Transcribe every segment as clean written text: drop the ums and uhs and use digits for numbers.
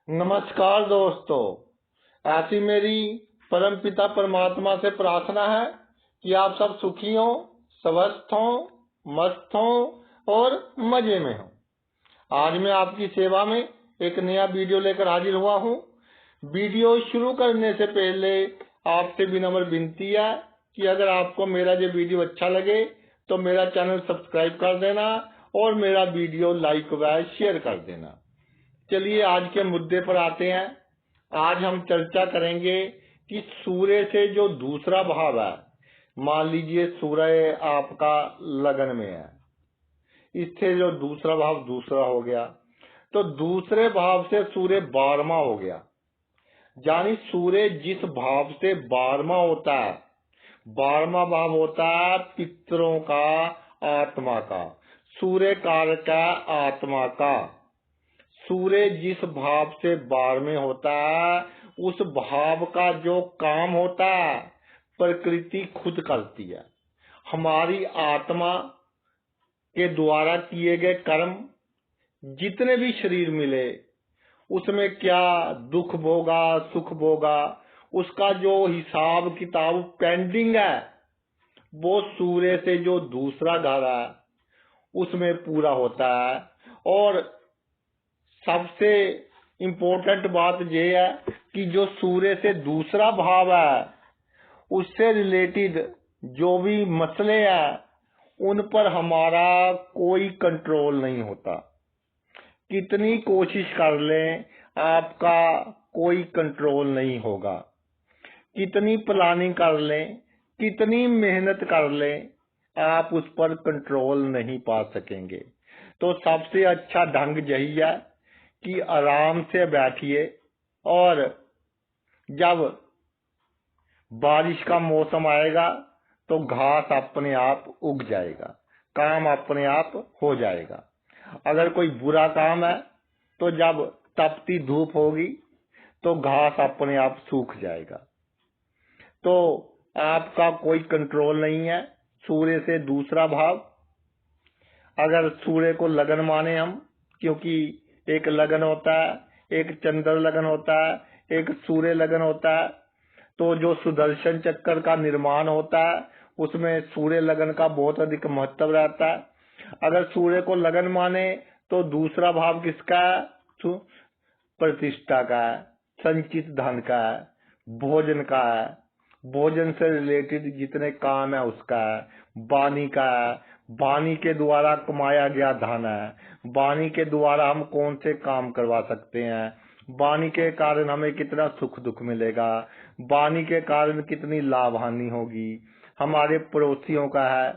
नमस्कार दोस्तों। ऐसी मेरी परम पिता परमात्मा से प्रार्थना है कि आप सब सुखी हों, स्वस्थ हों, मस्त हों और मजे में हों। आज मैं आपकी सेवा में एक नया वीडियो लेकर हाजिर हुआ हूं। वीडियो शुरू करने से पहले आपसे विनम्र विनती है कि अगर आपको मेरा ये वीडियो अच्छा लगे तो मेरा चैनल सब्सक्राइब कर देना और मेरा वीडियो लाइक व शेयर कर देना। चलिए आज के मुद्दे पर आते हैं। आज हम चर्चा करेंगे कि सूर्य से जो दूसरा भाव है, मान लीजिए सूर्य आपका लगन में है, इससे जो दूसरा भाव दूसरा हो गया, तो दूसरे भाव से सूर्य 12वां हो गया। यानी सूर्य जिस भाव से 12वां होता है, 12वां भाव होता है पितरों का, आत्मा का, सूर्य कारक है आत्मा का। सूर्य जिस भाव से 12वें होता है, उस भाव का जो काम होता है प्रकृति खुद करती है। हमारी आत्मा के द्वारा किए गए कर्म, जितने भी शरीर मिले, उसमें क्या दुख भोगा सुख भोगा, उसका जो हिसाब किताब पेंडिंग है, वो सूर्य से जो दूसरा घर है उसमें पूरा होता है। और सबसे इम्पोर्टेंट बात यह है कि जो सूर्य से दूसरा भाव है, उससे रिलेटेड जो भी मसले हैं उन पर हमारा कोई कंट्रोल नहीं होता। कितनी कोशिश कर लें आपका कोई कंट्रोल नहीं होगा। कितनी प्लानिंग कर लें, कितनी मेहनत कर लें, आप उस पर कंट्रोल नहीं पा सकेंगे। तो सबसे अच्छा ढंग यही है कि आराम से बैठिए और जब बारिश का मौसम आएगा तो घास अपने आप उग जाएगा, काम अपने आप हो जाएगा। अगर कोई बुरा काम है तो जब तपती धूप होगी तो घास अपने आप सूख जाएगा। तो आपका कोई कंट्रोल नहीं है सूर्य से दूसरा भाव। अगर सूर्य को लगन माने हम, क्योंकि एक लगन होता है, एक चंद्र लगन होता है, एक सूर्य लगन होता है, तो जो सुदर्शन चक्र का निर्माण होता है उसमें सूर्य लगन का बहुत अधिक महत्व रहता है। अगर सूर्य को लगन माने तो दूसरा भाव किसका है? प्रतिष्ठा का है, संचित धन का है, भोजन का है, भोजन से रिलेटेड जितने काम है उसका है, वाणी का है, वाणी के द्वारा कमाया गया धन है, वाणी के द्वारा हम कौन से काम करवा सकते हैं, वाणी के कारण हमें कितना सुख दुख मिलेगा, वाणी के कारण कितनी लाभ हानि होगी, हमारे पड़ोसियों का है,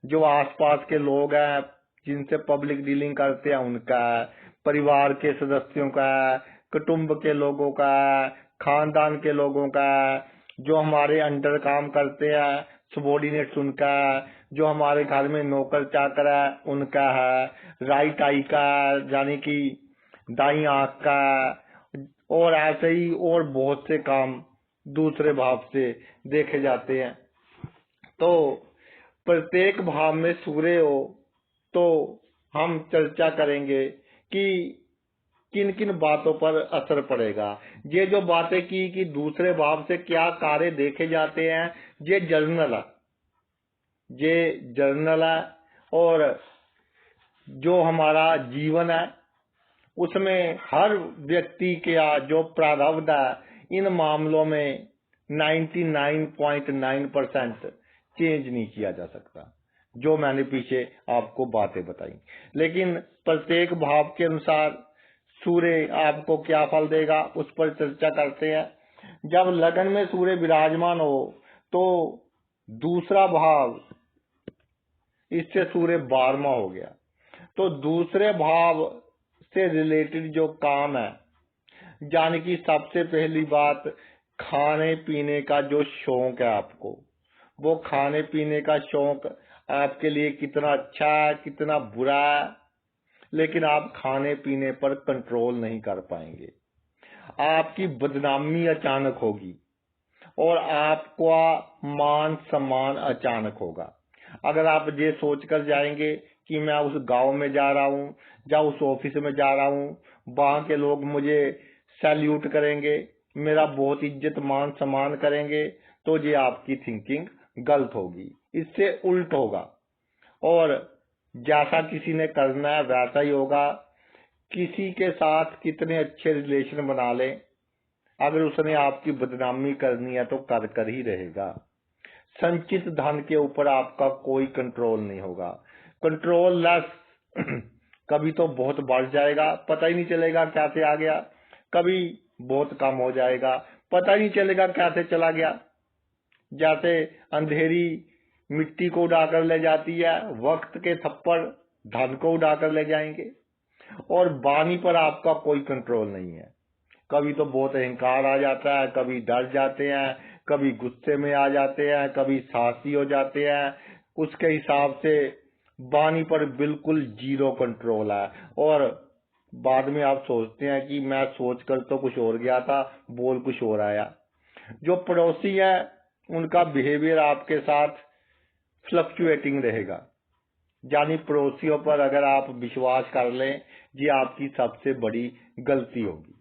जो आसपास के लोग हैं जिनसे पब्लिक डीलिंग करते हैं उनका है, परिवार के सदस्यों का है, कुटुंब के लोगों का है, खानदान के लोगों का है, जो हमारे अंडर काम करते हैं सबॉर्डिनेट्स उनका है, जो हमारे घर में नौकर चाकर है उनका है, राइट आई का यानी कि दाई आंख का, और ऐसे ही और बहुत से काम दूसरे भाव से देखे जाते हैं। तो प्रत्येक भाव में सूर्य हो तो हम चर्चा करेंगे कि किन किन बातों पर असर पड़ेगा। ये जो बातें की कि दूसरे भाव से क्या कार्य देखे जाते हैं, ये जर्नल है, ये जर्नल है। और जो हमारा जीवन है उसमें हर व्यक्ति के जो प्रारब्ध है इन मामलों में 99.9% चेंज नहीं किया जा सकता, जो मैंने पीछे आपको बातें बताई। लेकिन प्रत्येक भाव के अनुसार सूर्य आपको क्या फल देगा उस पर चर्चा करते हैं। जब लगन में सूर्य विराजमान हो तो दूसरा भाव, इससे सूर्य 12वां हो गया, तो दूसरे भाव से रिलेटेड जो काम है, यानी कि सबसे पहली बात खाने पीने का जो शौक है आपको, वो खाने पीने का शौक आपके लिए कितना अच्छा है कितना बुरा है, लेकिन आप खाने पीने पर कंट्रोल नहीं कर पाएंगे। आपकी बदनामी अचानक होगी और आपका मान सम्मान अचानक होगा। अगर आप ये सोचकर जाएंगे कि मैं उस गांव में जा रहा हूँ या उस ऑफिस में जा रहा हूँ, वहां के लोग मुझे सैल्यूट करेंगे, मेरा बहुत इज्जत मान सम्मान करेंगे, तो ये आपकी थिंकिंग गलत होगी, इससे उल्ट होगा। और जैसा किसी ने करना है वैसा ही होगा। किसी के साथ कितने अच्छे रिलेशन बना ले, अगर उसने आपकी बदनामी करनी है तो कर ही रहेगा। संचित धन के ऊपर आपका कोई कंट्रोल नहीं होगा। कंट्रोल लेस कभी तो बहुत बढ़ जाएगा, पता ही नहीं चलेगा कैसे आ गया, कभी बहुत कम हो जाएगा, पता ही नहीं चलेगा कैसे चला गया। जैसे अंधेरी मिट्टी को उड़ाकर ले जाती है, वक्त के थप्पड़ धन को उड़ाकर ले जाएंगे। और वाणी पर आपका कोई कंट्रोल नहीं है। कभी तो बहुत अहंकार आ जाता है, कभी डर जाते हैं, कभी गुस्से में आ जाते हैं, कभी साहसी हो जाते हैं। उसके हिसाब से वाणी पर बिल्कुल जीरो कंट्रोल है। और बाद में आप सोचते हैं कि मैं सोचकर तो कुछ और गया था, बोल कुछ और आया। जो पड़ोसी है उनका बिहेवियर आपके साथ फ्लक्चुएटिंग रहेगा। यानी पड़ोसियों पर अगर आप विश्वास कर लें, ये आपकी सबसे बड़ी गलती होगी।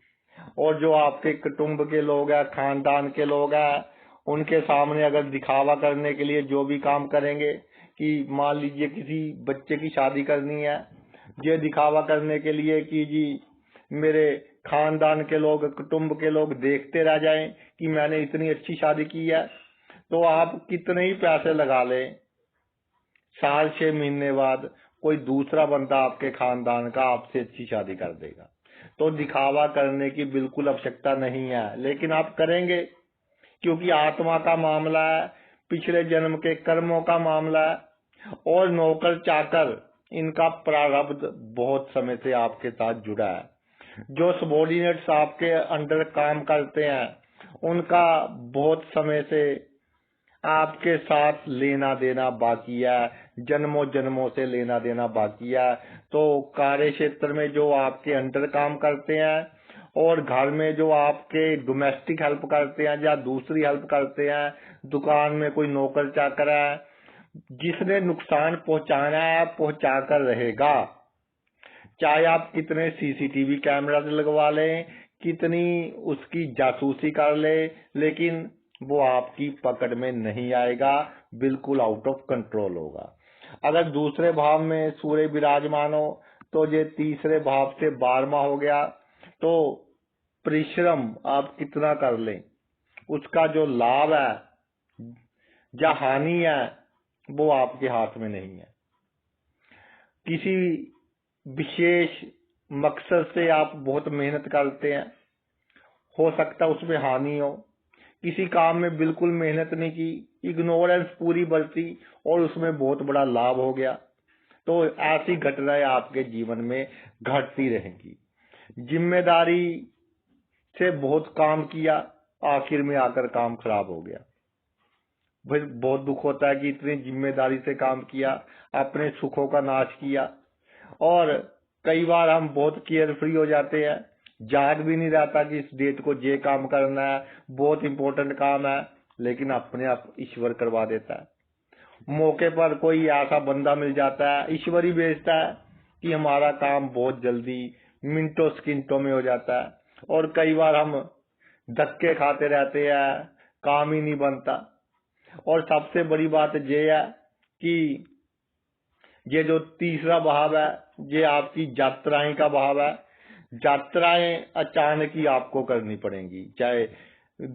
और जो आपके कुटुंब के लोग हैं, खानदान के लोग हैं, उनके सामने अगर दिखावा करने के लिए जो भी काम करेंगे, कि मान लीजिए किसी बच्चे की शादी करनी है, ये दिखावा करने के लिए कि जी मेरे खानदान के लोग, कुटुंब के लोग देखते रह जाएं कि मैंने इतनी अच्छी शादी की है, तो आप कितने ही पैसे लगा लें, साल 6 महीने बाद कोई दूसरा बंदा आपके खानदान का आपसे अच्छी शादी कर देगा। तो दिखावा करने की बिल्कुल आवश्यकता नहीं है, लेकिन आप करेंगे क्योंकि आत्मा का मामला है, पिछले जन्म के कर्मों का मामला है। और नौकर चाकर इनका प्रारब्ध बहुत समय से आपके साथ जुड़ा है। जो सबॉर्डिनेट्स आपके अंडर काम करते हैं उनका बहुत समय से आपके साथ लेना देना बाकी है, जन्मों जन्मों से लेना देना बाकी है। तो कार्य क्षेत्र में जो आपके अंडर काम करते हैं और घर में जो आपके डोमेस्टिक हेल्प करते हैं या दूसरी हेल्प करते हैं, दुकान में कोई नौकर चाकर है, जिसने नुकसान पहुंचाना है पहुंचा कर रहेगा। चाहे आप कितने सीसीटीवी कैमरा लगवा लें, कितनी उसकी जासूसी कर ले, लेकिन वो आपकी पकड़ में नहीं आएगा, बिल्कुल आउट ऑफ कंट्रोल होगा। अगर दूसरे भाव में सूर्य विराजमान हो तो ये तीसरे भाव से 12वां हो गया। तो परिश्रम आप कितना कर लें, उसका जो लाभ है या हानि है वो आपके हाथ में नहीं है। किसी विशेष मकसद से आप बहुत मेहनत करते हैं, हो सकता है उसमें हानि हो। किसी काम में बिल्कुल मेहनत नहीं की, इग्नोरेंस पूरी बरती और उसमें बहुत बड़ा लाभ हो गया। तो ऐसी घटनाएं आपके जीवन में घटती रहेंगी। जिम्मेदारी से बहुत काम किया, आखिर में आकर काम खराब हो गया। फिर बहुत दुख होता है कि इतनी जिम्मेदारी से काम किया, अपने सुखों का नाश किया। और कई बार हम बहुत केयरफ्री हो जाते हैं, याद भी नहीं रहता कि इस डेट को ये काम करना है, बहुत इंपॉर्टेंट काम है, लेकिन अपने आप ईश्वर करवा देता है। मौके पर कोई ऐसा बंदा मिल जाता है, ईश्वर ही भेजता है कि हमारा काम बहुत जल्दी मिनटों सेकंडों में हो जाता है। और कई बार हम धक्के खाते रहते हैं, काम ही नहीं बनता। और सबसे बड़ी बात ये है कि ये जो तीसरा भाव है, ये आपकी यात्राएं का भाव है। यात्राएं अचानक ही आपको करनी पड़ेंगी, चाहे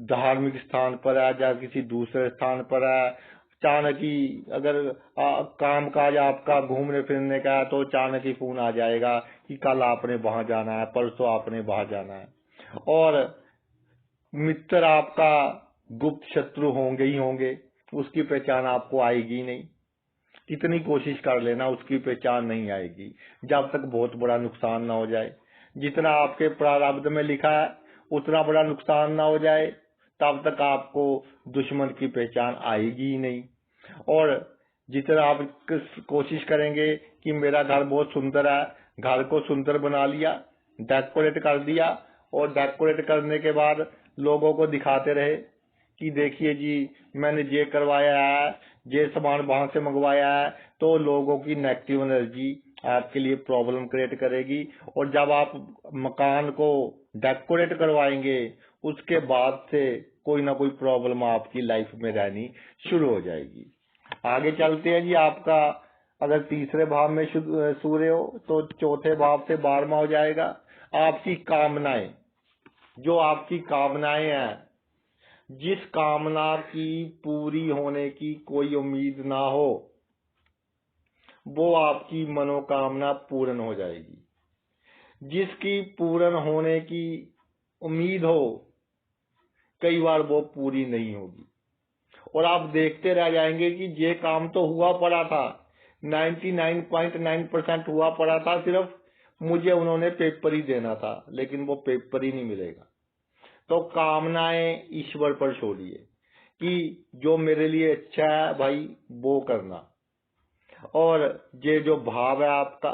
धार्मिक स्थान पर है या किसी दूसरे स्थान पर है। अचानक ही अगर काम काज आपका घूमने फिरने का है तो अचानक ही फोन आ जाएगा कि कल आपने वहां जाना है, परसों आपने वहां जाना है। और मित्र आपका गुप्त शत्रु होंगे ही होंगे, उसकी पहचान आपको आएगी ही नहीं। कितनी कोशिश कर लेना उसकी पहचान नहीं आएगी, जब तक बहुत बड़ा नुकसान ना हो जाए। जितना आपके प्रारब्ध में लिखा है उतना बड़ा नुकसान ना हो जाए, तब तक आपको दुश्मन की पहचान आएगी ही नहीं। और जितना आप कोशिश करेंगे कि मेरा घर बहुत सुंदर है, घर को सुंदर बना लिया, डेकोरेट कर दिया, और डेकोरेट करने के बाद लोगों को दिखाते रहे कि देखिए जी मैंने ये करवाया है, ये सामान वहां से मंगवाया है, तो लोगों की नेगेटिव एनर्जी आपके लिए प्रॉब्लम क्रिएट करेगी। और जब आप मकान को डेकोरेट करवाएंगे, उसके बाद से कोई ना कोई प्रॉब्लम आपकी लाइफ में रहनी शुरू हो जाएगी। आगे चलते हैं जी। आपका अगर तीसरे भाव में सूर्य हो तो चौथे भाव से 12वां हो जाएगा। आपकी कामनाएं, जो आपकी कामनाएं हैं, जिस कामना की पूरी होने की कोई उम्मीद ना हो, वो आपकी मनोकामना पूर्ण हो जाएगी। जिसकी पूर्ण होने की उम्मीद हो, कई बार वो पूरी नहीं होगी और आप देखते रह जाएंगे कि ये काम तो हुआ पड़ा था, 99.9% हुआ पड़ा था, सिर्फ मुझे उन्होंने पेपर ही देना था, लेकिन वो पेपर ही नहीं मिलेगा। तो कामनाएं ईश्वर पर छोड़िए कि जो मेरे लिए अच्छा है भाई वो करना। और ये जो भाव है आपका,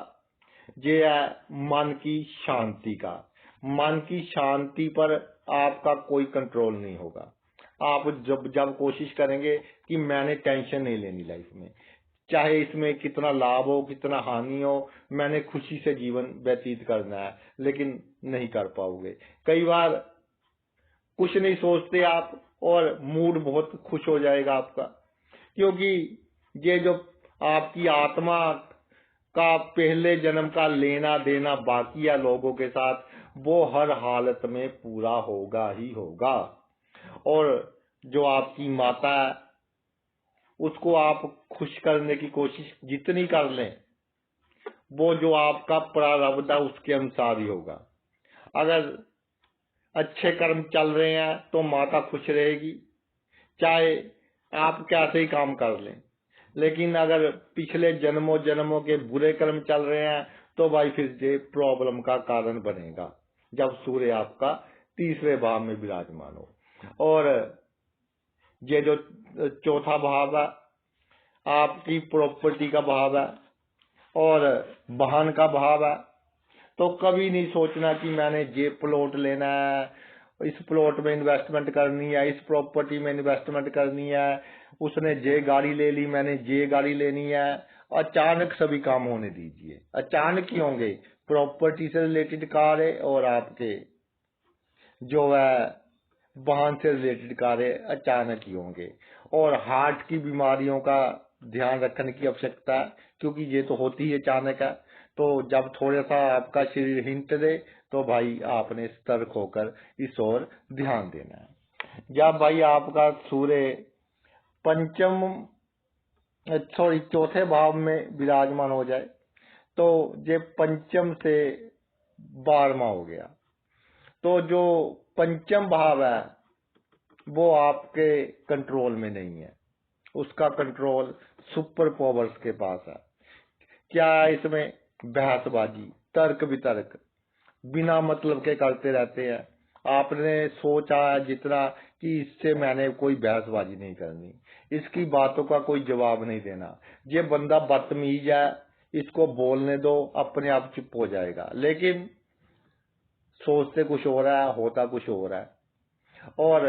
ये है मन की शांति का। मन की शांति पर आपका कोई कंट्रोल नहीं होगा। आप जब कोशिश करेंगे कि मैंने टेंशन नहीं लेनी लाइफ में, चाहे इसमें कितना लाभ हो कितना हानि हो, मैंने खुशी से जीवन व्यतीत करना है, लेकिन नहीं कर पाओगे। कई बार कुछ नहीं सोचते आप और मूड बहुत खुश हो जाएगा आपका, क्योंकि ये जो आपकी आत्मा का पहले जन्म का लेना देना बाकी है लोगों के साथ, वो हर हालत में पूरा होगा ही होगा। और जो आपकी माता है, उसको आप खुश करने की कोशिश जितनी कर लें, वो जो आपका प्रारब्ध है उसके अनुसार ही होगा। अगर अच्छे कर्म चल रहे हैं तो माता खुश रहेगी, चाहे आप कैसे ही काम कर लें। लेकिन अगर पिछले जन्मों जन्मों के बुरे कर्म चल रहे हैं तो भाई फिर ये प्रॉब्लम का कारण बनेगा, जब सूर्य आपका तीसरे भाव में विराजमान हो। और ये जो चौथा भाव है आपकी प्रॉपर्टी का भाव है और वाहन का भाव है। तो कभी नहीं सोचना कि मैंने ये प्लॉट लेना है, इस प्लॉट में इन्वेस्टमेंट करनी है, इस प्रॉपर्टी में इन्वेस्टमेंट करनी है, उसने ये गाड़ी ले ली, मैंने ये गाड़ी लेनी है। अचानक सभी काम होने दीजिए, अचानक ही होंगे। प्रॉपर्टी से रिलेटेड कार्य और आपके जो है वाहन से रिलेटेड कार्य अचानक ही होंगे। और हार्ट की बीमारियों का ध्यान रखने की आवश्यकता है, क्योंकि ये तो होती ही अचानक है। तो जब थोड़ा सा आपका शरीर हिंट दे तो भाई आपने सतर्क होकर इस ओर ध्यान देना है। जब भाई आपका सूर्य चौथे भाव में विराजमान हो जाए तो ये पंचम से 12वां हो गया। तो जो पंचम भाव है वो आपके कंट्रोल में नहीं है, उसका कंट्रोल सुपर पावर्स के पास है। क्या है इसमें? बहसबाजी, तर्क वितर्क बिना मतलब के करते रहते हैं। आपने सोचा जितना कि इससे मैंने कोई बहसबाजी नहीं करनी, इसकी बातों का कोई जवाब नहीं देना, ये बंदा बदतमीज है, इसको बोलने दो, अपने आप चुप हो जाएगा। लेकिन सोचते कुछ हो रहा है, होता कुछ हो रहा है। और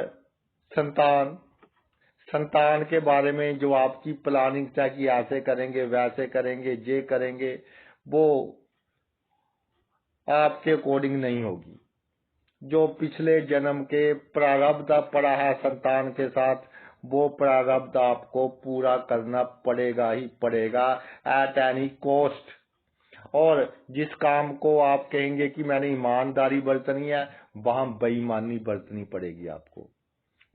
संतान के बारे में जो आपकी प्लानिंग था कि ऐसे करेंगे वैसे करेंगे ये करेंगे, वो आपके अकॉर्डिंग नहीं होगी। जो पिछले जन्म के प्रारब्ध पड़ा है संतान के साथ, वो प्रारब्ध आपको पूरा करना पड़ेगा ही पड़ेगा, एट एनी कॉस्ट। और जिस काम को आप कहेंगे कि मैंने ईमानदारी बरतनी है, वहां बेईमानी बरतनी पड़ेगी आपको।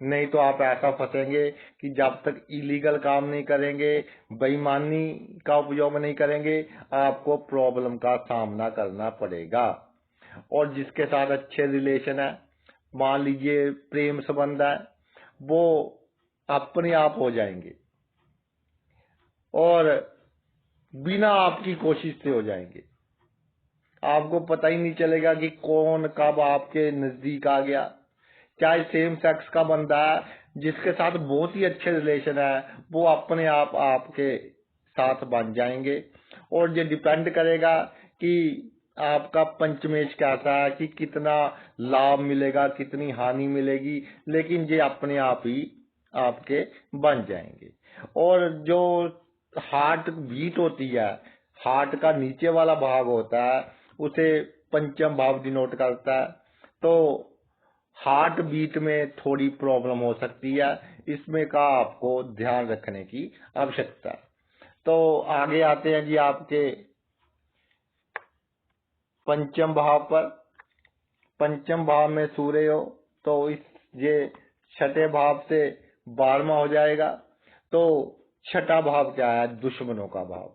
नहीं तो आप ऐसा फंसेंगे कि जब तक इलीगल काम नहीं करेंगे, बेईमानी का उपयोग नहीं करेंगे, आपको प्रॉब्लम का सामना करना पड़ेगा। और जिसके साथ अच्छे रिलेशन है, मान लीजिए प्रेम संबंध है, वो अपने आप हो जाएंगे और बिना आपकी कोशिश से हो जाएंगे। आपको पता ही नहीं चलेगा कि कौन कब आपके नजदीक आ गया। चाहे सेम सेक्स का बंदा है जिसके साथ बहुत ही अच्छे रिलेशन है, वो अपने आप आपके साथ बन जाएंगे। और ये डिपेंड करेगा कि आपका पंचमेश कैसा है, कि कितना लाभ मिलेगा कितनी हानि मिलेगी, लेकिन ये अपने आप ही आपके बन जाएंगे। और जो हार्ट बीट होती है, हार्ट का नीचे वाला भाग होता है, उसे पंचम भाव डिनोट करता है। तो हार्ट बीट में थोड़ी प्रॉब्लम हो सकती है, इसमें का आपको ध्यान रखने की आवश्यकता है। तो आगे आते हैं जी आपके पंचम भाव पर। पंचम भाव में सूर्य हो तो इस ये छठे भाव से 12वां हो जाएगा। तो छठा भाव क्या है? दुश्मनों का भाव।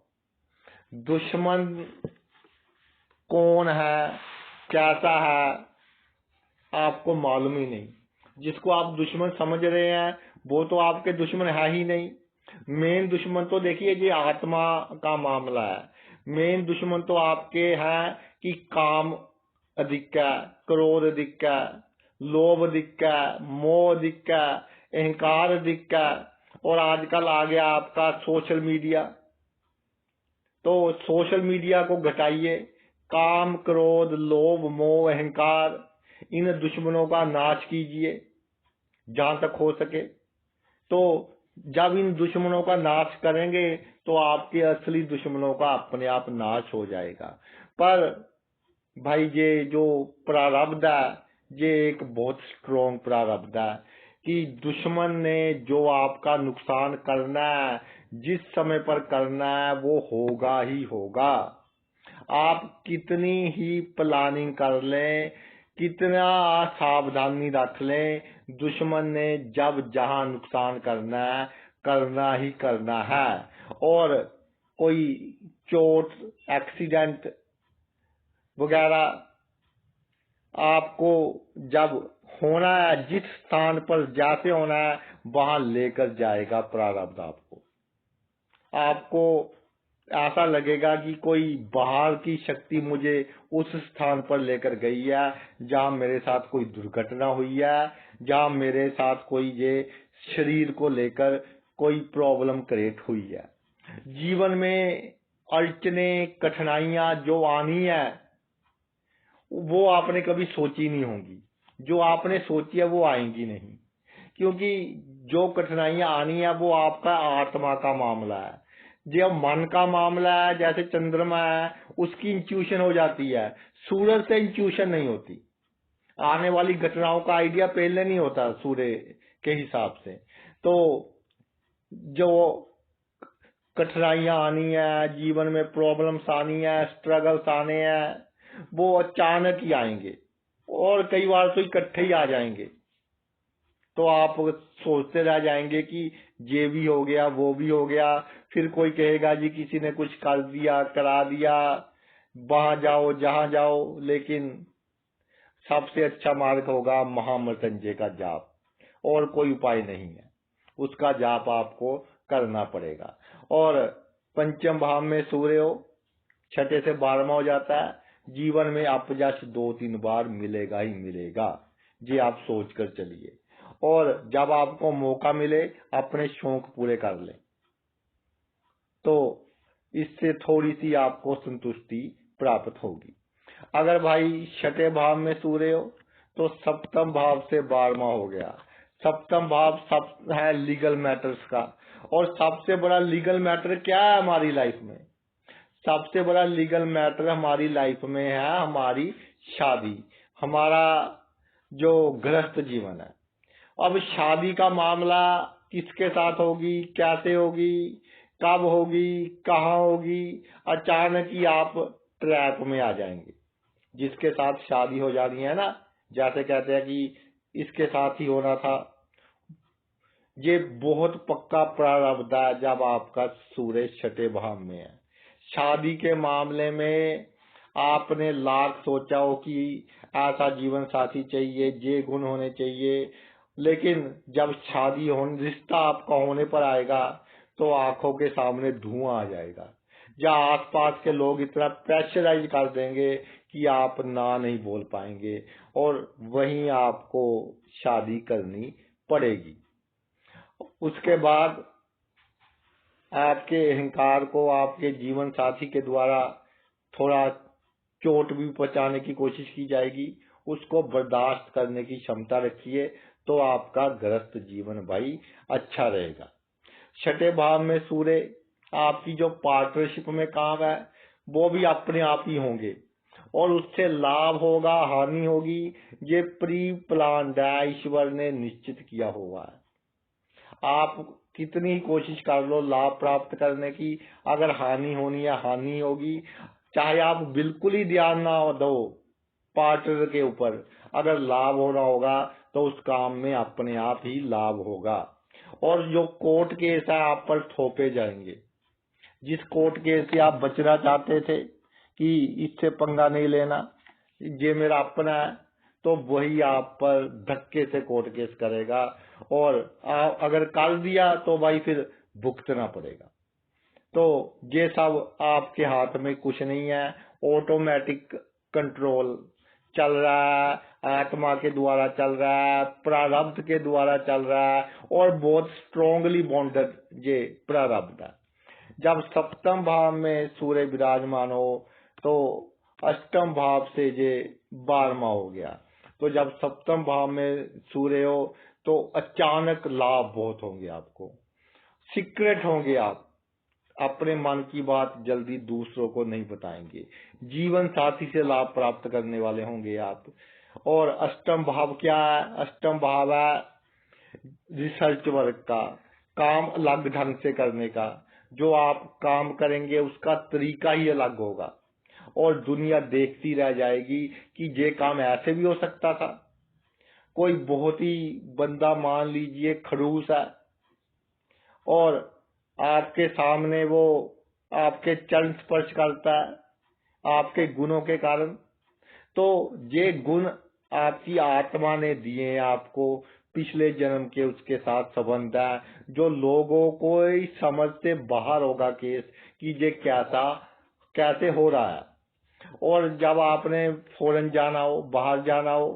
दुश्मन कौन है, कैसा है, आपको मालूम ही नहीं। जिसको आप दुश्मन समझ रहे हैं वो तो आपके दुश्मन है ही नहीं। मेन दुश्मन तो देखिए ये आत्मा का मामला है। मेन दुश्मन तो आपके हैं कि काम अधिक है, क्रोध अधिक है, लोभ अधिक है, मोह अधिक है, अहंकार अधिक है, और आजकल आ गया आपका सोशल मीडिया। तो सोशल मीडिया को घटाइए। काम, क्रोध, लोभ, मोह, अहंकार, इन दुश्मनों का नाश कीजिए जहां तक हो सके। तो जब इन दुश्मनों का नाश करेंगे तो आपके असली दुश्मनों का अपने आप नाश हो जाएगा। पर भाई ये जो प्रारब्ध है, ये एक बहुत स्ट्रॉन्ग प्रारब्ध है कि दुश्मन ने जो आपका नुकसान करना है, जिस समय पर करना है, वो होगा ही होगा। आप कितनी ही प्लानिंग कर लें, कितना सावधानी रख लें, दुश्मन ने जब जहां नुकसान करना है, करना ही करना है। और कोई चोट, एक्सीडेंट वगैरह आपको जब होना है, जिस स्थान पर जाते होना है, वहां लेकर जाएगा प्रारब्ध आपको। आपको ऐसा लगेगा कि कोई बाहर की शक्ति मुझे उस स्थान पर लेकर गई है जहां मेरे साथ कोई दुर्घटना हुई है, जहां मेरे साथ कोई ये शरीर को लेकर कोई प्रॉब्लम क्रिएट हुई है। जीवन में अड़चने, कठिनाइयां जो आनी है वो आपने कभी सोची नहीं होंगी। जो आपने सोची है वो आएंगी नहीं, क्योंकि जो कठिनाइयां आनी है वो आपका आत्मा का मामला है। जो मन का मामला है, जैसे चंद्रमा है, उसकी इंट्यूशन हो जाती है, सूरज से इंट्यूशन नहीं होती। आने वाली घटनाओं का आइडिया पहले नहीं होता सूर्य के हिसाब से। तो जो कठिनाइयां आनी है, जीवन में प्रॉब्लम्स आनी है, स्ट्रगल्स आने हैं, वो अचानक ही आएंगे और कई बार तो इकट्ठे ही आ जाएंगे। तो आप सोचते रह जाएंगे कि ये भी हो गया, वो भी हो गया। फिर कोई कहेगा जी किसी ने कुछ कर दिया, करा दिया, वहां जाओ जहां जाओ। लेकिन सबसे अच्छा मार्ग होगा महामृत्युंजय का जाप, और कोई उपाय नहीं है। उसका जाप आपको करना पड़ेगा। और पंचम भाव में सूर्य हो, छठे से 12वां हो जाता है। जीवन में अपयश 2-3 बार मिलेगा ही मिलेगा, ये आप सोच कर चलिए। और जब आपको मौका मिले अपने शौक पूरे कर ले, तो इससे थोड़ी सी आपको संतुष्टि प्राप्त होगी। अगर भाई छठे भाव में सूर्य हो तो सप्तम भाव से 12वां हो गया। सप्तम भाव सब है लीगल मैटर्स का। और सबसे बड़ा लीगल मैटर क्या है हमारी लाइफ में? सबसे बड़ा लीगल मैटर हमारी लाइफ में है हमारी शादी, हमारा जो गृहस्थ जीवन है। अब शादी का मामला किसके साथ होगी, कैसे होगी, कब होगी, कहाँ होगी, अचानक ही आप ट्रैप में आ जाएंगे। जिसके साथ शादी हो जानी है ना, जैसे कहते हैं कि इसके साथ ही होना था, ये बहुत पक्का प्रारब्ध है। जब आपका सूर्य छठे भाव में है, शादी के मामले में आपने लाख सोचा हो कि ऐसा जीवन साथी चाहिए, ये गुण होने चाहिए, लेकिन जब शादी होने, रिश्ता आपका होने पर आएगा तो आंखों के सामने धुआं आ जाएगा। या आसपास के लोग इतना प्रेशराइज कर देंगे कि आप ना नहीं बोल पाएंगे, और वहीं आपको शादी करनी पड़ेगी। उसके बाद आपके अहंकार को आपके जीवन साथी के द्वारा थोड़ा चोट भी पहुंचाने की कोशिश की जाएगी। उसको बर्दाश्त करने की क्षमता रखिए, तो आपका गृहस्थ जीवन भाई अच्छा रहेगा। छठे भाव में सूर्य, आपकी जो पार्टनरशिप में काम है वो भी अपने आप ही होंगे। और उससे लाभ होगा हानि होगी, ये प्री प्लान्ड है, ईश्वर ने निश्चित किया हुआ है। आप कितनी ही कोशिश कर लो लाभ प्राप्त करने की, अगर हानि होनी है हानि होगी। चाहे आप बिल्कुल ही ध्यान ना दो पार्टनर के ऊपर, अगर लाभ होना होगा तो उस काम में अपने आप ही लाभ होगा। और जो कोर्ट केस है आप पर थोपे जाएंगे, जिस कोर्ट केस से आप बचना चाहते थे कि इससे पंगा नहीं लेना, ये मेरा अपना है, तो वही आप पर धक्के से कोर्ट केस करेगा। और अगर कर दिया तो भाई फिर भुगतना पड़ेगा। तो ये सब आपके हाथ में कुछ नहीं है, ऑटोमेटिक कंट्रोल चल रहा है, आत्मा के द्वारा चल रहा है, प्रारब्ध के द्वारा चल रहा है, और बहुत स्ट्रोंगली बॉन्डेड ये प्रारब्ध है। जब सप्तम भाव में सूर्य विराजमान हो तो अष्टम भाव से ये 12वां हो गया। तो जब सप्तम भाव में सूर्य हो तो अचानक लाभ बहुत होंगे, आपको सीक्रेट होंगे, आप अपने मन की बात जल्दी दूसरों को नहीं बताएंगे, जीवन साथी से लाभ प्राप्त करने वाले होंगे आप। और अष्टम भाव क्या है? अष्टम भाव है रिसर्च वर्क का, काम अलग ढंग से करने का। जो आप काम करेंगे उसका तरीका ही अलग होगा, और दुनिया देखती रह जाएगी कि ये काम ऐसे भी हो सकता था। कोई बहुत ही बंदा मान लीजिए खड़ूस है, और आपके सामने वो आपके चरण स्पर्श करता है आपके गुणों के कारण, तो ये गुण आपकी आत्मा ने दिए हैं आपको, पिछले जन्म के उसके साथ संबंध है, जो लोगों को ही समझ से बाहर होगा केस कि ये कैसे हो रहा है। और जब आपने फॉरेन जाना हो, बाहर जाना हो,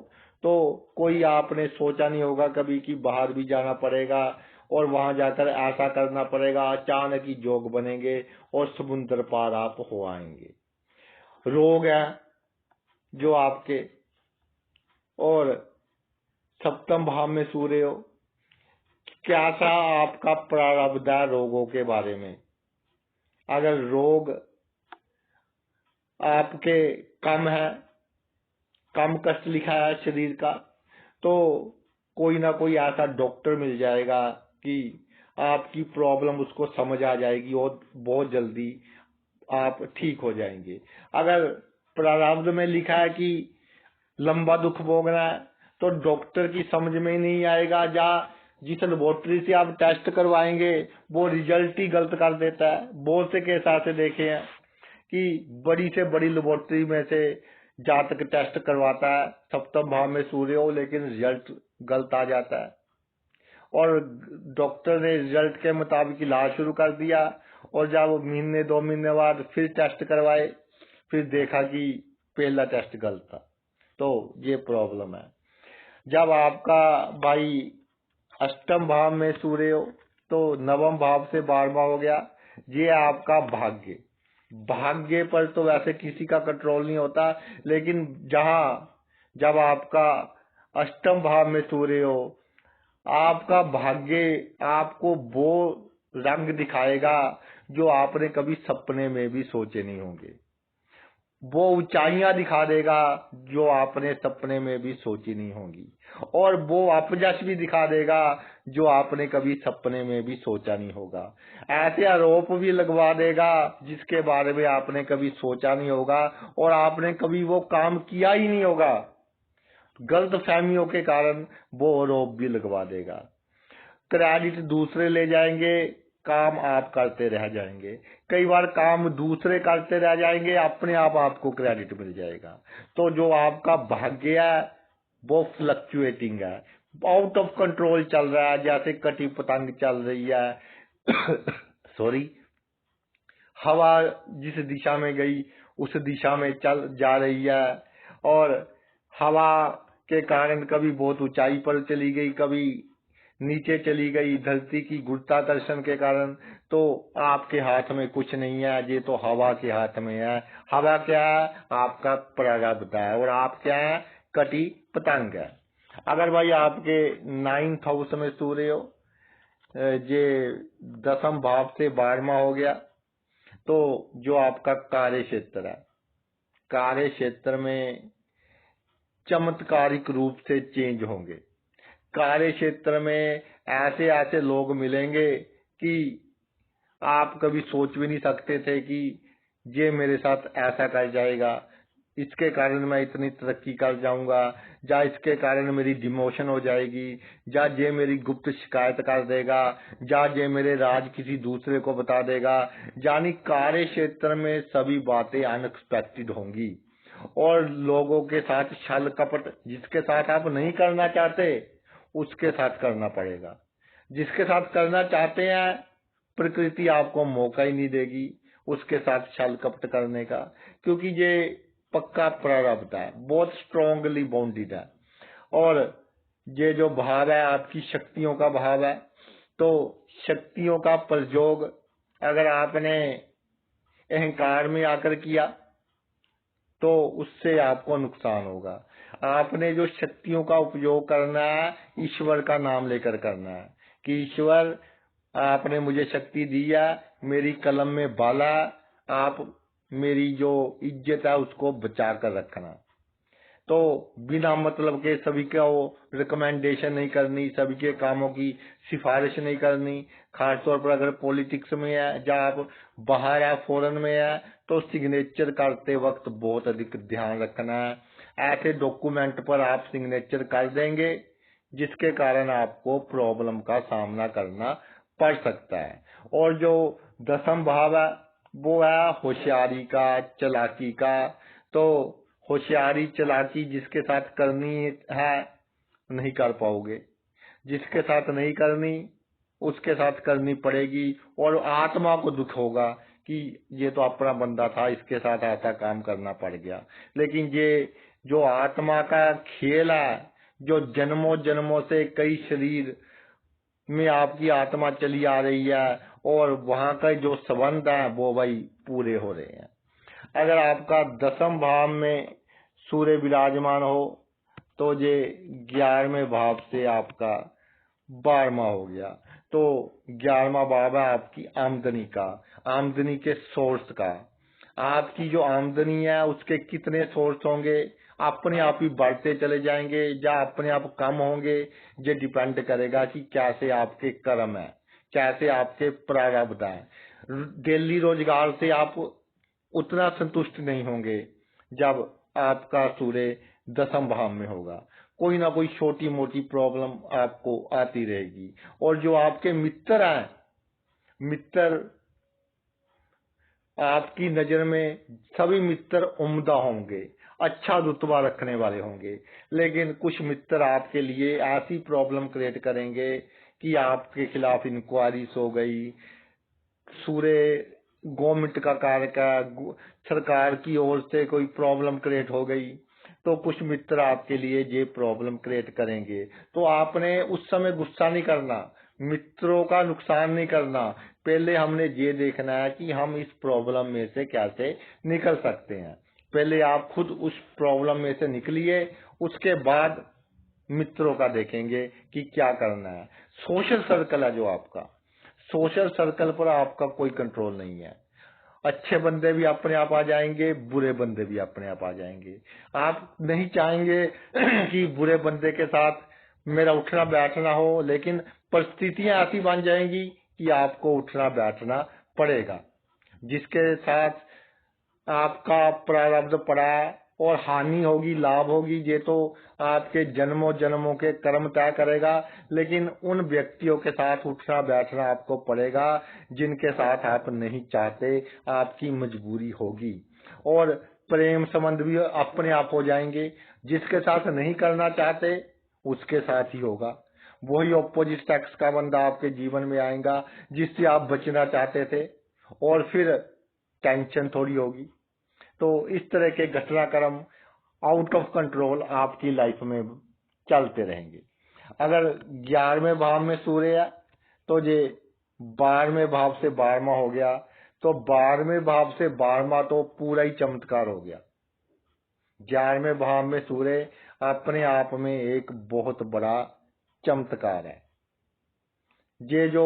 तो कोई आपने सोचा नहीं होगा कभी कि बाहर भी जाना पड़ेगा और वहां जाकर ऐसा करना पड़ेगा, अचानक ही जोग बनेंगे और समुद्र पार आप हो आएंगे। रोग है जो आपके, और सप्तम भाव में सूर्य हो, कैसा आपका प्रारब्ध है रोगों के बारे में। अगर रोग आपके कम है, कम कष्ट लिखा है शरीर का, तो कोई ना कोई ऐसा डॉक्टर मिल जाएगा कि आपकी प्रॉब्लम उसको समझ आ जाएगी और बहुत जल्दी आप ठीक हो जाएंगे। अगर प्रारब्ध में लिखा है कि लंबा दुख भोगना है, तो डॉक्टर की समझ में ही नहीं आएगा, जिस लेबोरेटरी से आप टेस्ट करवाएंगे वो रिजल्ट ही गलत कर देता है। बहुत से केस ऐसे देखे हैं कि बड़ी से बड़ी लेबोरेटरी में से जातक टेस्ट करवाता है, सप्तम भाव में सूर्य हो, लेकिन रिजल्ट गलत आ जाता है, और डॉक्टर ने रिजल्ट के मुताबिक इलाज शुरू कर दिया, और जब महीने 2 महीने बाद फिर टेस्ट करवाए, फिर देखा कि पहला टेस्ट गलत था। तो ये प्रॉब्लम है। जब आपका भाई अष्टम भाव में सूर्य हो तो नवम भाव से 12वां हो गया, ये आपका भाग्य। भाग्य पर तो वैसे किसी का कंट्रोल नहीं होता, लेकिन जब आपका अष्टम भाव में सूर्य हो, आपका भाग्य आपको वो रंग दिखाएगा जो आपने कभी सपने में भी सोचे नहीं होंगे, वो ऊंचाइयां दिखा देगा जो आपने सपने में भी सोची नहीं होंगी, और वो अपयश भी दिखा देगा जो आपने कभी सपने में भी सोचा नहीं होगा। ऐसे आरोप भी लगवा देगा जिसके बारे में आपने कभी सोचा नहीं होगा और आपने कभी वो काम किया ही नहीं होगा। गलत फहमियों के कारण वो आरोप भी लगवा देगा। क्रेडिट दूसरे ले जाएंगे, काम आप करते रह जाएंगे। कई बार काम दूसरे करते रह जाएंगे, अपने आप आपको क्रेडिट मिल जाएगा। तो जो आपका भाग्य है वो फ्लक्चुएटिंग है, आउट ऑफ कंट्रोल चल रहा है, जैसे कटी पतंग चल रही है सॉरी, हवा जिस दिशा में गई उस दिशा में चल जा रही है, और हवा के कारण कभी बहुत ऊंचाई पर चली गई, कभी नीचे चली गई धरती की गुरुत्वाकर्षण के कारण। तो आपके हाथ में कुछ नहीं है, ये तो हवा के हाथ में है। हवा क्या है? आपका प्रारब्ध है, और आप क्या है? कटी पतंग है। अगर भाई आपके 9th हाउस में सूर्य हो, ये 10th भाव से 12वां हो गया, तो जो आपका कार्य क्षेत्र है, कार्य क्षेत्र में चमत्कारिक रूप से चेंज होंगे। कार्य क्षेत्र में ऐसे ऐसे लोग मिलेंगे कि आप कभी सोच भी नहीं सकते थे कि ये मेरे साथ ऐसा कर जाएगा, इसके कारण मैं इतनी तरक्की कर जाऊंगा, या इसके कारण मेरी डिमोशन हो जाएगी, या ये मेरी गुप्त शिकायत कर देगा, या ये मेरे राज किसी दूसरे को बता देगा। यानी कार्य क्षेत्र में सभी बातें अनएक्सपेक्टेड होंगी और लोगों के साथ छल कपट जिसके साथ आप नहीं करना चाहते उसके साथ करना पड़ेगा। जिसके साथ करना चाहते हैं प्रकृति आपको मौका ही नहीं देगी उसके साथ छल कपट करने का, क्योंकि ये पक्का प्रारब्ध है, बहुत स्ट्रांगली बाउंडेड है। और ये जो भाव है आपकी शक्तियों का भाव है, तो शक्तियों का प्रयोग अगर आपने अहंकार में आकर किया तो उससे आपको नुकसान होगा। आपने जो शक्तियों का उपयोग करना है ईश्वर का नाम लेकर करना है कि ईश्वर आपने मुझे शक्ति दी है, मेरी कलम में बाला, आप मेरी जो इज्जत है उसको बचा कर रखना। तो बिना मतलब के सभी को रिकमेंडेशन नहीं करनी, सभी के कामों की सिफारिश नहीं करनी। खासतौर पर अगर पॉलिटिक्स में है या आप बाहर है फॉरेन में है तो सिग्नेचर करते वक्त बहुत अधिक ध्यान रखना है। ऐसे डॉक्यूमेंट पर आप सिग्नेचर कर देंगे जिसके कारण आपको प्रॉब्लम का सामना करना पड़ सकता है। और जो दसम भाव है वो है होशियारी का, चालाकी का। तो होशियारी चालाकी जिसके साथ करनी है नहीं कर पाओगे, जिसके साथ नहीं करनी उसके साथ करनी पड़ेगी और आत्मा को दुख होगा कि ये तो अपना बंदा था, इसके साथ ऐसा काम करना पड़ गया। लेकिन ये जो आत्मा का खेल है, जो जन्मों जन्मों से कई शरीर में आपकी आत्मा चली आ रही है और वहां का जो संबंध है वो भाई पूरे हो रहे हैं। अगर आपका दसम भाव में सूर्य विराजमान हो तो ये 11वें भाव से आपका 12वां हो गया। तो 11वां भाव है आपकी आमदनी का, आमदनी के सोर्स का। आपकी जो आमदनी है उसके कितने सोर्स होंगे, अपने आप ही बढ़ते चले जाएंगे या अपने आप कम होंगे, ये डिपेंड करेगा कि कैसे आपके कर्म है, कैसे आपके प्रारब्ध है। डेली रोजगार से आप उतना संतुष्ट नहीं होंगे जब आपका सूर्य दसम भाव में होगा। कोई ना कोई छोटी मोटी प्रॉब्लम आपको आती रहेगी। और जो आपके मित्र हैं, मित्र आपकी नजर में सभी मित्र उम्दा होंगे, अच्छा रुतबा रखने वाले होंगे, लेकिन कुछ मित्र आपके लिए ऐसी प्रॉब्लम क्रिएट करेंगे कि आपके खिलाफ इंक्वायरीज हो गई, सूर्य गवर्नमेंट का कार्य का, सरकार की ओर से कोई प्रॉब्लम क्रिएट हो गई तो कुछ मित्र आपके लिए ये प्रॉब्लम क्रिएट करेंगे। तो आपने उस समय गुस्सा नहीं करना, मित्रों का नुकसान नहीं करना। पहले हमने ये देखना है कि हम इस प्रॉब्लम में से कैसे निकल सकते हैं। पहले आप खुद उस प्रॉब्लम में से निकलिए, उसके बाद मित्रों का देखेंगे कि क्या करना है। सोशल सर्कल है जो आपका, सोशल सर्कल पर आपका कोई कंट्रोल नहीं है। अच्छे बंदे भी अपने आप आ जाएंगे, बुरे बंदे भी अपने आप आ जाएंगे। आप नहीं चाहेंगे कि बुरे बंदे के साथ मेरा उठना बैठना हो, लेकिन परिस्थितियां ऐसी बन जाएंगी कि आपको उठना बैठना पड़ेगा। जिसके साथ आपका प्रारब्ध पड़ा है और हानि होगी लाभ होगी ये तो आपके जन्मों जन्मों के कर्म तय करेगा। लेकिन उन व्यक्तियों के साथ उठना बैठना आपको पड़ेगा जिनके साथ आप नहीं चाहते, आपकी मजबूरी होगी। और प्रेम संबंध भी अपने आप हो जाएंगे, जिसके साथ नहीं करना चाहते उसके साथ ही होगा। वही ऑपोजिट सेक्स का बंदा आपके जीवन में आएगा जिससे आप बचना चाहते थे, और फिर टेंशन थोड़ी होगी। तो इस तरह के घटनाक्रम आउट ऑफ कंट्रोल आपकी लाइफ में चलते रहेंगे। अगर 11वें भाव में सूर्य है तो ये 12वें भाव से 12वां हो गया, तो 12वें भाव से 12वां तो पूरा ही चमत्कार हो गया। 11वें भाव में सूर्य अपने आप में एक बहुत बड़ा चमत्कार है। ये जो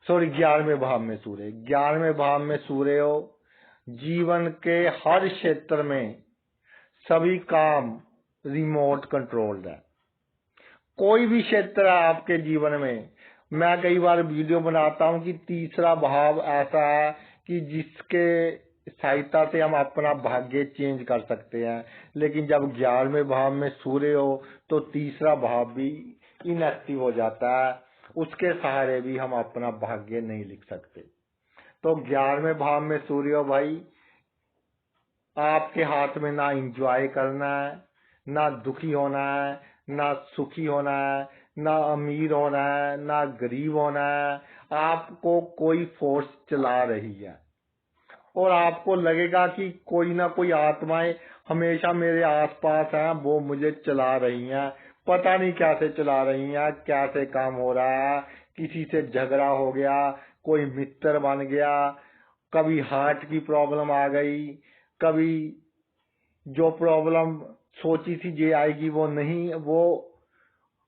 11वें भाव में सूर्य, 11वें भाव में सूर्य हो जीवन के हर क्षेत्र में सभी काम रिमोट कंट्रोल्ड है। कोई भी क्षेत्र है आपके जीवन में, मैं कई बार वीडियो बनाता हूं कि तीसरा भाव ऐसा है कि जिसके सहायता से हम अपना भाग्य चेंज कर सकते हैं, लेकिन जब 11वें भाव में सूर्य हो तो तीसरा भाव भी इनएक्टिव हो जाता है, उसके सहारे भी हम अपना भाग्य नहीं लिख सकते। तो 11वें भाव में सूर्य हो भाई, आपके हाथ में ना एंजॉय करना है, ना दुखी होना है, ना सुखी होना है, ना अमीर होना है, ना गरीब होना है। आपको कोई फोर्स चला रही है और आपको लगेगा कि कोई ना कोई आत्माएं हमेशा मेरे आसपास हैं, वो मुझे चला रही हैं। पता नहीं कैसे चला रही हैं, कैसे काम हो रहा है, किसी से झगड़ा हो गया, कोई मित्र बन गया, कभी हार्ट की प्रॉब्लम आ गई, कभी जो प्रॉब्लम सोची थी ये आएगी वो नहीं, वो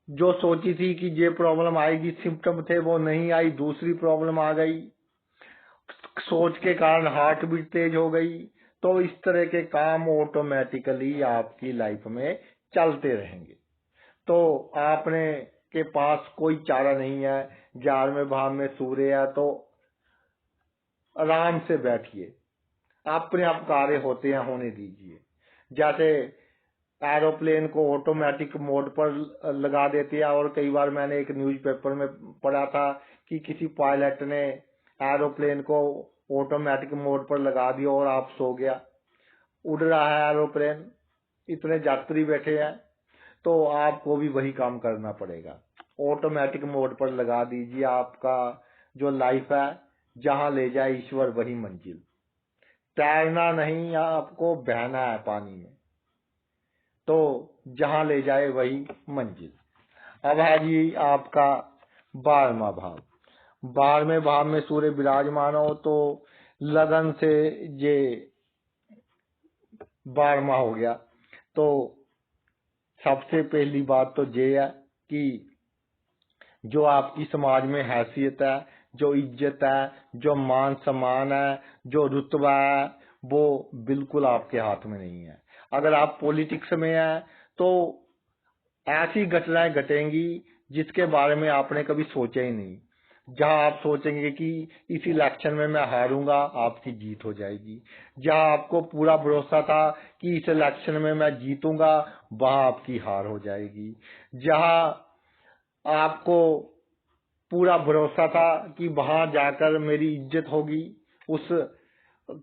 जो सोची थी कि ये प्रॉब्लम आएगी, सिम्टम थे वो नहीं आई, दूसरी प्रॉब्लम आ गई, सोच के कारण हार्ट बीट तेज हो गई। तो इस तरह के काम ऑटोमेटिकली आपकी लाइफ में चलते रहेंगे। तो आपने के पास कोई चारा नहीं है। 11वें भाव में सूर्य है तो आराम से बैठिए, अपने आप कार्य होते हैं होने दीजिए। जैसे एरोप्लेन को ऑटोमेटिक मोड पर लगा देते हैं, और कई बार मैंने एक न्यूज़पेपर में पढ़ा था कि किसी पायलट ने एरोप्लेन को ऑटोमेटिक मोड पर लगा दिया और आप सो गया, उड़ रहा है एरोप्लेन, इतने यात्री बैठे हैं, तो आपको भी वही काम करना पड़ेगा। ऑटोमेटिक मोड पर लगा दीजिए। आपका जो लाइफ है, जहां ले जाए ईश्वर वही मंजिल। तैरना नहीं, आपको बहना है पानी में, तो जहां ले जाए वही मंजिल। अब है जी आपका 12वां भाव। 12वें भाव में सूर्य विराजमान हो तो लगन से ये 12वां हो गया। तो सबसे पहली बात तो ये है कि जो आपकी समाज में हैसियत है, जो इज्जत है, जो मान सम्मान है, जो रुतबा है, वो बिल्कुल आपके हाथ में नहीं है। अगर आप पॉलिटिक्स में हैं तो ऐसी घटनाएं घटेंगी जिसके बारे में आपने कभी सोचा ही नहीं। जहां आप सोचेंगे कि इस इलेक्शन में मैं हारूंगा, आपकी जीत हो जाएगी। जहां आपको पूरा भरोसा था कि इस इलेक्शन में मैं जीतूंगा, वहां आपकी हार हो जाएगी। जहां आपको पूरा भरोसा था कि वहां जाकर मेरी इज्जत होगी, उस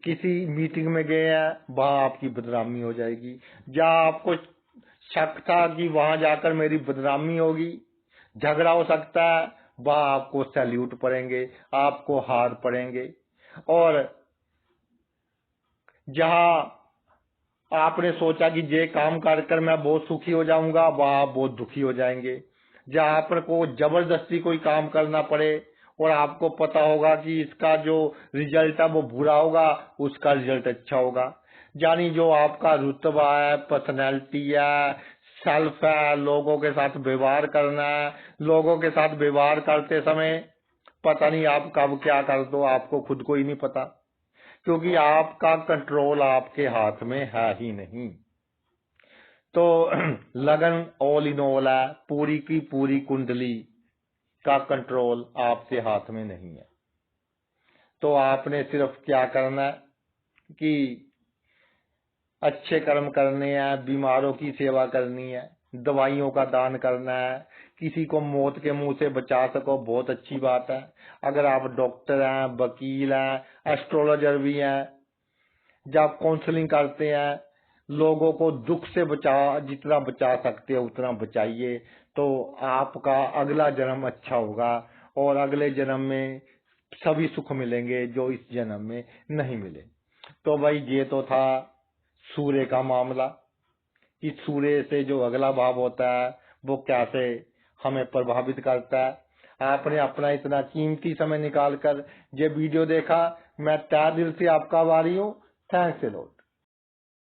किसी मीटिंग में गए हैं, वहां आपकी बदनामी हो जाएगी। जहां आपको शक था कि वहां जाकर मेरी बदनामी होगी, झगड़ा हो सकता है, वहां आपको सैल्यूट पड़ेंगे, आपको हार पड़ेंगे। और जहां आपने सोचा कि ये काम कर मैं बहुत सुखी हो जाऊंगा, वहां आप बहुत दुखी हो जाएंगे। जहां पर को जबरदस्ती कोई काम करना पड़े और आपको पता होगा कि इसका जो रिजल्ट है वो बुरा होगा, उसका रिजल्ट अच्छा होगा। यानी जो आपका रुतबा है, पर्सनैलिटी है, सेल्फ है, लोगों के साथ व्यवहार करना है, लोगों के साथ व्यवहार करते समय पता नहीं आप कब क्या कर दो, आपको खुद को ही नहीं पता, क्योंकि आपका कंट्रोल आपके हाथ में है ही नहीं। तो लगन ऑल इन ऑल है, पूरी की पूरी कुंडली का कंट्रोल आपके हाथ में नहीं है। तो आपने सिर्फ क्या करना है कि अच्छे कर्म करने हैं, बीमारों की सेवा करनी है, दवाइयों का दान करना है, किसी को मौत के मुंह से बचा सको, बहुत अच्छी बात है। अगर आप डॉक्टर हैं, वकील हैं, एस्ट्रोलॉजर भी हैं, जब काउंसलिंग करते हैं, लोगों को दुख से जितना बचा सकते हो उतना बचाइए, तो आपका अगला जन्म अच्छा होगा और अगले जन्म में सभी सुख मिलेंगे जो इस जन्म में नहीं मिले। तो भाई ये तो था सूर्य का मामला, कि सूर्य से जो अगला भाव होता है वो कैसे हमें प्रभावित करता है। आपने अपना इतना कीमती समय निकालकर ये वीडियो देखा, मैं तहे दिल से आपका आभारी हूँ। Thanks a lot.